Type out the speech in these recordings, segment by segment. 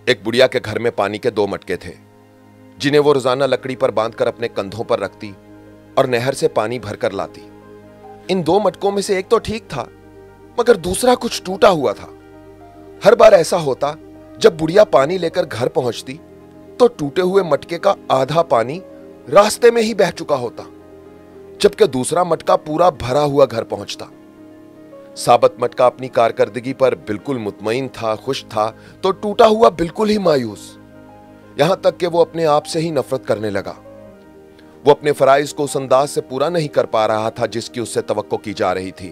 एक बुढ़िया के घर में पानी के 2 मटके थे, जिन्हें वो रोजाना लकड़ी पर बांधकर अपने कंधों पर रखती और नहर से पानी भरकर लाती। इन 2 मटकों में से एक तो ठीक था, मगर दूसरा कुछ टूटा हुआ था। हर बार ऐसा होता, जब बुढ़िया पानी लेकर घर पहुंचती तो टूटे हुए मटके का आधा पानी रास्ते में ही बह चुका होता, जबकि दूसरा मटका पूरा भरा हुआ घर पहुंचता। साबत मटका अपनी कारकर्दगी पर बिल्कुल मुतमईन था, खुश था, तो टूटा हुआ बिल्कुल ही मायूस, यहां तक कि वो अपने आप से ही नफरत करने लगा। वो अपने फराइज को उस अंदाज से पूरा नहीं कर पा रहा था जिसकी उससे तवक्को की जा रही थी।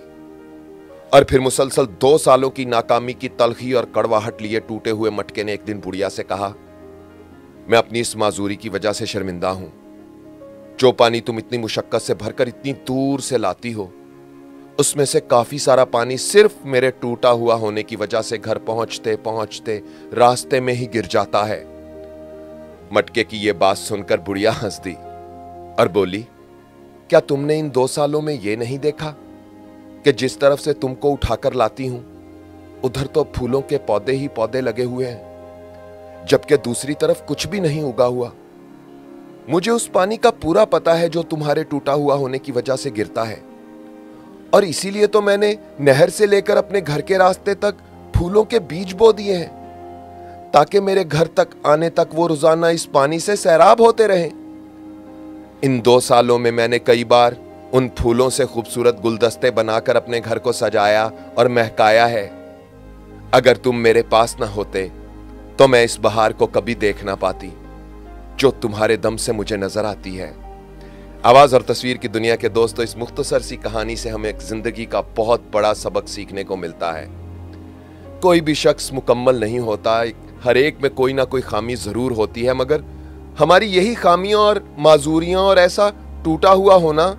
और फिर मुसलसल 2 सालों की नाकामी की तलखी और कड़वाहट लिए टूटे हुए मटके ने एक दिन बुढ़िया से कहा, मैं अपनी इस माजूरी की वजह से शर्मिंदा हूं। जो पानी तुम इतनी मुशक्कत से भरकर इतनी दूर से लाती हो, उसमें से काफी सारा पानी सिर्फ मेरे टूटा हुआ होने की वजह से घर पहुंचते पहुंचते रास्ते में ही गिर जाता है। मटके की यह बात सुनकर बुढ़िया हंस दी और बोली, क्या तुमने इन 2 सालों में यह नहीं देखा कि जिस तरफ से तुमको उठाकर लाती हूं, उधर तो फूलों के पौधे ही पौधे लगे हुए हैं, जबकि दूसरी तरफ कुछ भी नहीं उगा हुआ। मुझे उस पानी का पूरा पता है जो तुम्हारे टूटा हुआ होने की वजह से गिरता है, और इसीलिए तो मैंने नहर से लेकर अपने घर के रास्ते तक फूलों के बीज बो दिए हैं, ताकि मेरे घर तक आने तक वो रोजाना इस पानी से सैराब होते रहें। इन 2 सालों में मैंने कई बार उन फूलों से खूबसूरत गुलदस्ते बनाकर अपने घर को सजाया और महकाया है। अगर तुम मेरे पास ना होते तो मैं इस बहार को कभी देख ना पाती जो तुम्हारे दम से मुझे नजर आती है। आवाज और तस्वीर की दुनिया के दोस्तों, इस मुख्तसर सी कहानी से हमें एक जिंदगी का बहुत बड़ा सबक सीखने को मिलता है। कोई भी शख्स मुकम्मल नहीं होता, हर एक में कोई ना कोई खामी जरूर होती है, मगर हमारी यही खामियां और माजूरियां और ऐसा टूटा हुआ होना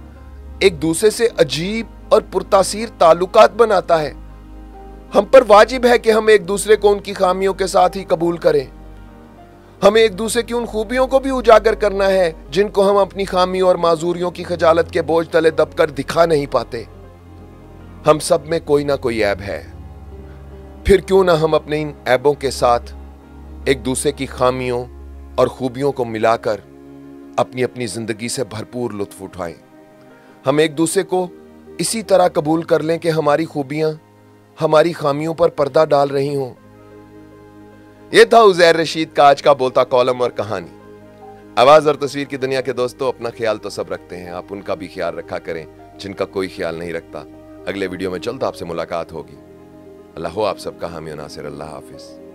एक दूसरे से अजीब और पुरतासीर ताल्लुकात बनाता है। हम पर वाजिब है कि हम एक दूसरे को उनकी खामियों के साथ ही कबूल करें। हमें एक दूसरे की उन खूबियों को भी उजागर करना है जिनको हम अपनी खामियों और माजूरियों की खजालत के बोझ तले दबकर दिखा नहीं पाते। हम सब में कोई ना कोई ऐब है, फिर क्यों ना हम अपने इन ऐबों के साथ एक दूसरे की खामियों और खूबियों को मिलाकर अपनी अपनी जिंदगी से भरपूर लुत्फ उठाएं। हम एक दूसरे को इसी तरह कबूल कर लें कि हमारी खूबियां हमारी खामियों पर पर्दा डाल रही हों। यह था उज़ैर रशीद का आज का बोलता कॉलम और कहानी। आवाज और तस्वीर की दुनिया के दोस्तों, अपना ख्याल तो सब रखते हैं, आप उनका भी ख्याल रखा करें जिनका कोई ख्याल नहीं रखता। अगले वीडियो में जल्द आपसे मुलाकात होगी। अल्लाह हो आप सबका हामी नासिर। अल्लाह हाफिज।